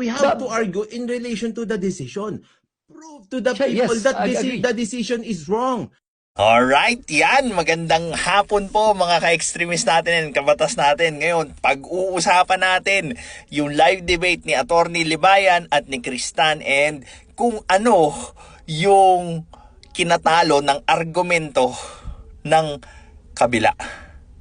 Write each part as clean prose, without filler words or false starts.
We have to argue in relation to the decision. Prove to the people Yes, that I agree. the decision is wrong. Alright, yan. Magandang hapon po mga ka-extremist natin and kabatas natin. Ngayon, pag-uusapan natin yung live debate ni Attorney Libayan at ni Cristan and kung ano yung kinatalo ng argumento ng kabila.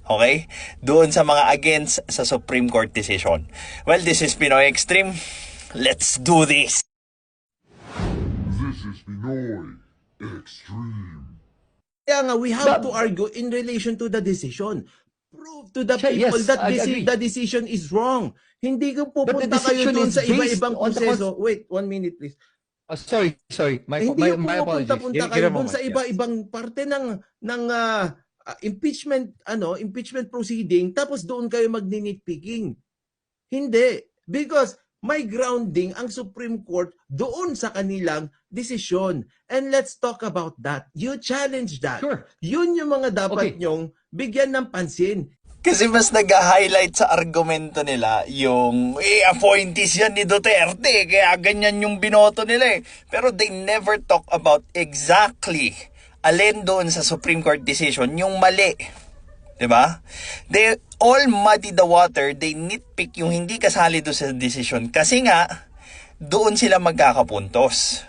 Okay? Doon sa mga against sa Supreme Court decision. Well, this is Pinoy Extreme. Let's do this! This is Pinoy Extreme. Kaya nga, we have to argue in relation to the decision. Prove to the people Yes, that I agree. the decision is wrong. Hindi ko But pupunta the kayo decision doon is sa based iba-ibang on the proseso. Wait, 1 minute please. Sorry. Hindi yung My apologies. pumupunta-punta kayo doon sa iba-ibang parte ng impeachment proceeding tapos doon kayo magni-nitpicking. Hindi. Because may grounding ang Supreme Court doon sa kanilang desisyon. And let's talk about that. You challenge that. Sure. Yun yung mga dapat Okay. nyong bigyan ng pansin. Kasi mas nag-highlight sa argumento nila yung appointees yan ni Duterte, kaya ganyan yung binoto nila eh. Pero they never talk about exactly alin doon sa Supreme Court decision yung mali. 'Di ba? They all muddy the water, they nitpick yung hindi kasali doon sa decision kasi nga doon sila magkakapuntos.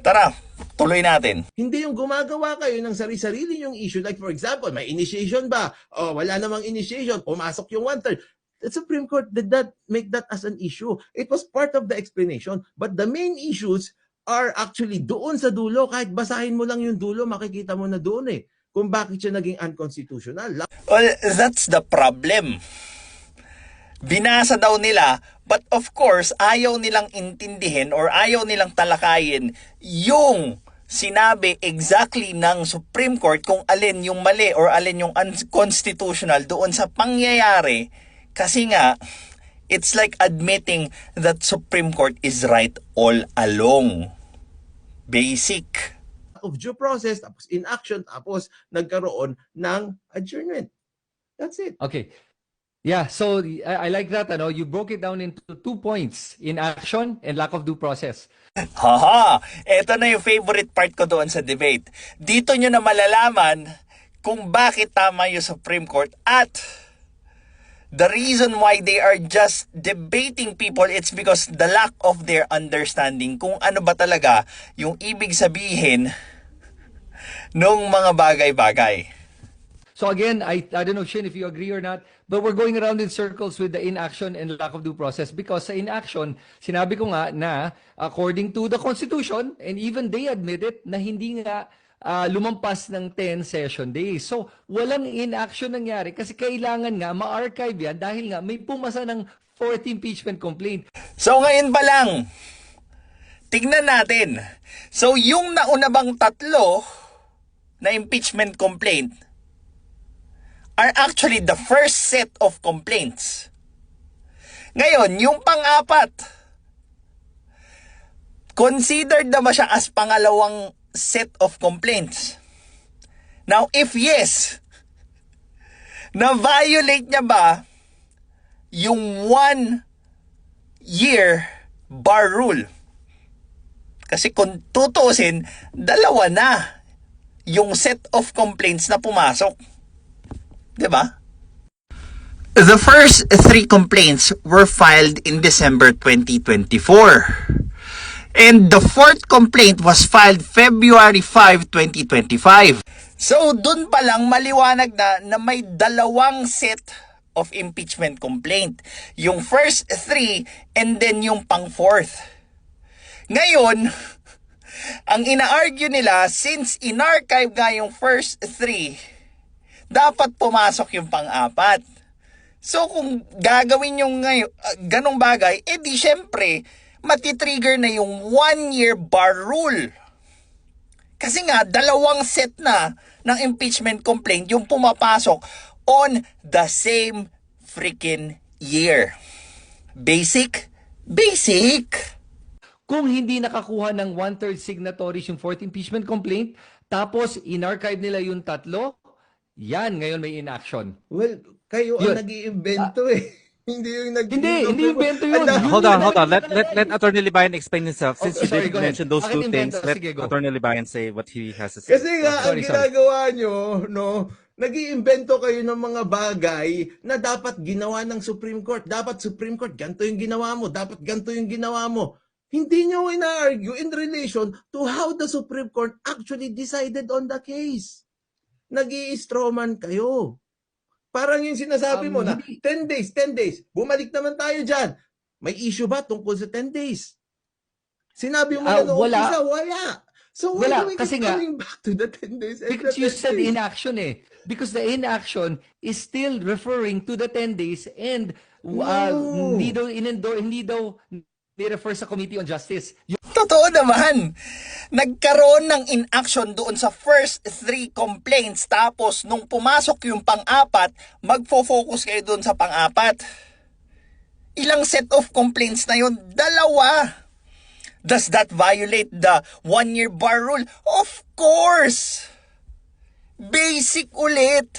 Tara, tuloy natin. Hindi yung gumagawa kayo ng sarili-sarili yung issue. Like for example, may initiation ba? O wala namang initiation, pumasok yung 1/3. The Supreme Court did not make that as an issue. It was part of the explanation. But the main issues are actually doon sa dulo. Kahit basahin mo lang yung dulo, makikita mo na doon eh. Kung bakit siya naging unconstitutional. Well, that's the problem. Binasa daw nila, but of course, ayaw nilang intindihin or ayaw nilang talakayin yung sinabi exactly ng Supreme Court kung alin yung mali or alin yung unconstitutional doon sa pangyayari. Kasi nga, it's like admitting that Supreme Court is right all along. Basic. Of due process, tapos inaction, tapos nagkaroon ng adjournment. That's it. Okay. Yeah, so I like that. You broke it down into 2 points: inaction and lack of due process. Haha, eto na yung favorite part ko doon sa debate. Dito nyo na malalaman kung bakit tama yung Supreme Court at the reason why they are just debating people, it's because the lack of their understanding kung ano ba talaga yung ibig sabihin nung mga bagay-bagay. So again, I don't know, Shin, if you agree or not, but we're going around in circles with the inaction and lack of due process because sa inaction, sinabi ko nga na according to the Constitution, and even they admit it, na hindi nga lumampas ng 10 session days. So walang inaction nangyari kasi kailangan nga ma-archive yan dahil nga may pumasa ng 4th impeachment complaint. So ngayon pa lang, tignan natin. So yung nauna bang tatlo na impeachment complaint are actually the first set of complaints. Ngayon, yung pang-apat, considered na ba siya as pangalawang set of complaints? Now, if yes, na-violate niya ba yung 1-year bar rule? Kasi kung tutuusin, dalawa na yung set of complaints na pumasok. Diba? The first 3 complaints were filed in December 2024. And the 4th complaint was filed February 5, 2025. So, dun pa lang maliwanag na may dalawang set of impeachment complaint. Yung first 3 and then yung pang 4th. Ngayon, ang ina-argue nila, since in-archive nga yung first 3, dapat pumasok yung pang-apat. So kung gagawin yung ganong bagay, di syempre, matitrigger na yung 1-year bar rule. Kasi nga, dalawang set na ng impeachment complaint yung pumapasok on the same freaking year. Basic? Basic! Kung hindi nakakuha ng 1/3 signatories yung 4th impeachment complaint, tapos in-archive nila yung tatlo, yan, ngayon may inaction. Well, kayo ang nag-iimbento eh. Hindi yung nag Hindi invento yun. Ala, Hold on. Let Attorney Libayan explain himself. Since Okay, you sorry, did go ahead. mention those Bakit two things, invento? let Sige, go. Attorney Libayan say what he has to say. kasi nga, ang Sorry. ginagawa nyo, no, nag-iimbento kayo ng mga bagay na dapat ginawa ng Supreme Court. Dapat Supreme Court, ganito yung ginawa mo. Dapat ganito yung ginawa mo. Hindi nyo ina-argue in relation to how the Supreme Court actually decided on the case. Nag-i-strawman kayo. Parang yung sinasabi mo na, Hindi. 10 days. Bumalik naman tayo dyan. May issue ba tungkol sa 10 days? Sinabi mo na noong Wala. isa, wala. So why Wala, do we kasi keep nga, coming back to the 10 days? and Because the you 10 said days? inaction eh. Because the inaction is still referring to the 10 days and No. hindi daw ni-refer sa Committee on Justice. Totoo naman. Nagkaroon ng inaction doon sa first 3 complaints, tapos nung pumasok yung pang-apat, magfo-focus kayo doon sa pang-apat. Ilang set of complaints na yun? 2. Does that violate the 1-year bar rule? Of course! Basic ulit.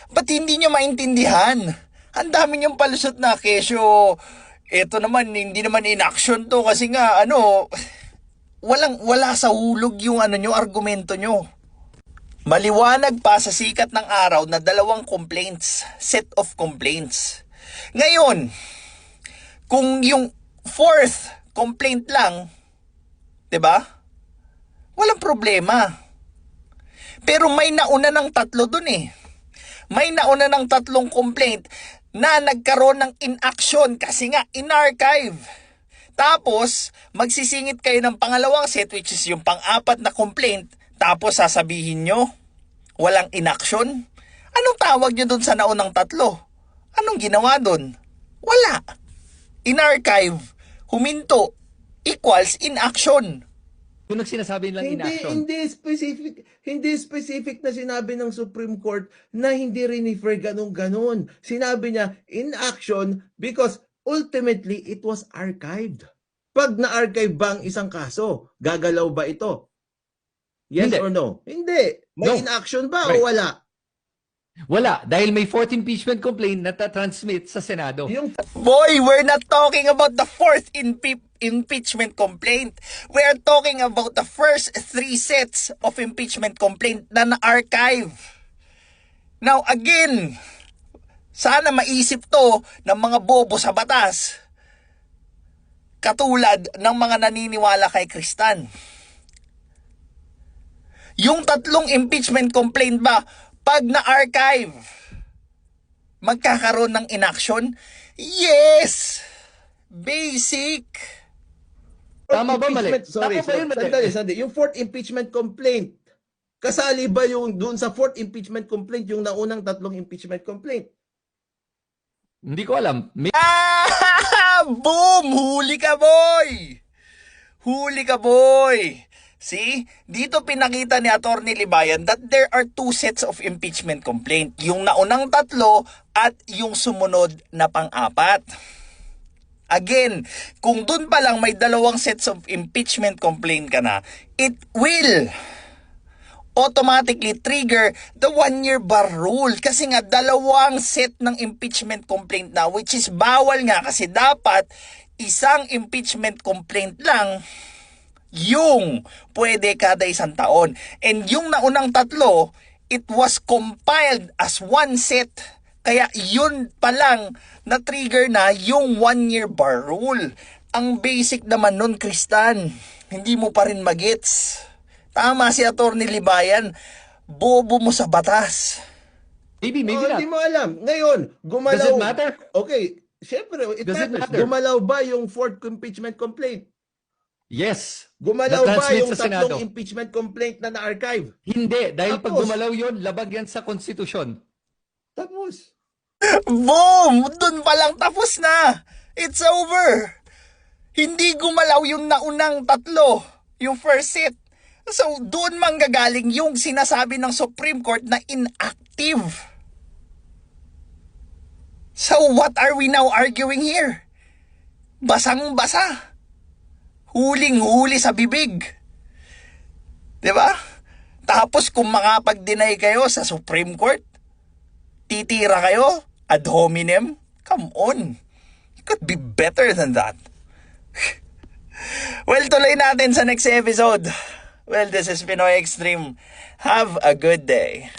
Ba't hindi nyo maintindihan? Ang dami nyong palusot na kesyo. Ito naman, hindi naman in-action to kasi nga, wala sa hulog yung nyo, argumento nyo. Maliwanag pa sa sikat ng araw na 2 complaints, set of complaints. Ngayon, kung yung 4th complaint lang, 'di ba? Walang problema. Pero may nauna ng 3 dun eh. May nauna ng 3 complaint na nagkaroon ng inaction kasi nga in-archive. Tapos, magsisingit kayo ng pangalawang set which is yung pang-4 na complaint. Tapos sasabihin nyo, walang inaction? Anong tawag nyo dun sa naunang 3? Anong ginawa dun? Wala. In-archive, huminto, equals inaction. Kung nagsinasabi lang inaction. Hindi specific na sinabi ng Supreme Court na hindi refer ganun. Sinabi niya in action because ultimately it was archived. Pag na-archive ba ang isang kaso, gagalaw ba ito? Yes Hindi. or no? Hindi. May No. in action ba Right. o wala? Wala. Dahil may 4th impeachment complaint na transmit sa Senado. Yung Boy, we're not talking about the 4th impeachment complaint. We are talking about the first 3 sets of impeachment complaint na na-archive. Now again, sana maisip to ng mga bobo sa batas. Katulad ng mga naniniwala kay Kristan. Yung 3 impeachment complaint ba, pag na-archive, magkakaroon ng inaction? Yes! Basic! Tama ba, mali? Sorry, Tama ba yun, mali? sandali. Yung 4th impeachment complaint, kasali ba yung doon sa 4th impeachment complaint yung naunang 3 impeachment complaint? Hindi ko alam. May Boom! Huli ka, boy! Huli ka, boy! See? Dito pinakita ni Attorney Libayan that there are 2 sets of impeachment complaint. Yung naunang 3 at yung sumunod na pang-4. Again, kung dun pa lang may 2 sets of impeachment complaint ka na, it will automatically trigger the 1-year bar rule. Kasi nga 2 set ng impeachment complaint na, which is bawal nga kasi dapat isang impeachment complaint lang yung pwede kada 1 taon. And yung naunang 3, it was compiled as 1 set. Kaya yun pa lang na-trigger na yung 1-year bar rule. Ang basic naman nun, Kristan, hindi mo pa rin magets. Tama si Attorney Libayan, bobo mo sa batas. maybe Oh, not. hindi mo alam. Ngayon, gumalaw. Does it matter? Okay, syempre, it Does it matters. matter? Gumalaw ba yung 4th impeachment complaint? Yes. Gumalaw ba Na-transmit yung sa 3 Senado. impeachment complaint na na-archive? Hindi. Dahil pag Tapos? gumalaw yun, labag yan sa konstitusyon. Tapos, Boom! Dun pa lang tapos na. It's over. Hindi gumalaw yung naunang 3, yung first set. So, doon manggagaling yung sinasabi ng Supreme Court na inactive. So, what are we now arguing here? Basang-basa. Huling-huli sa bibig. 'Di ba? Tapos kung makapag-deny kayo sa Supreme Court, titira kayo ad hominem? Come on. could be better than that. Well, tuloy natin sa next episode. Well, this is Pinoy Extreme. Have a good day.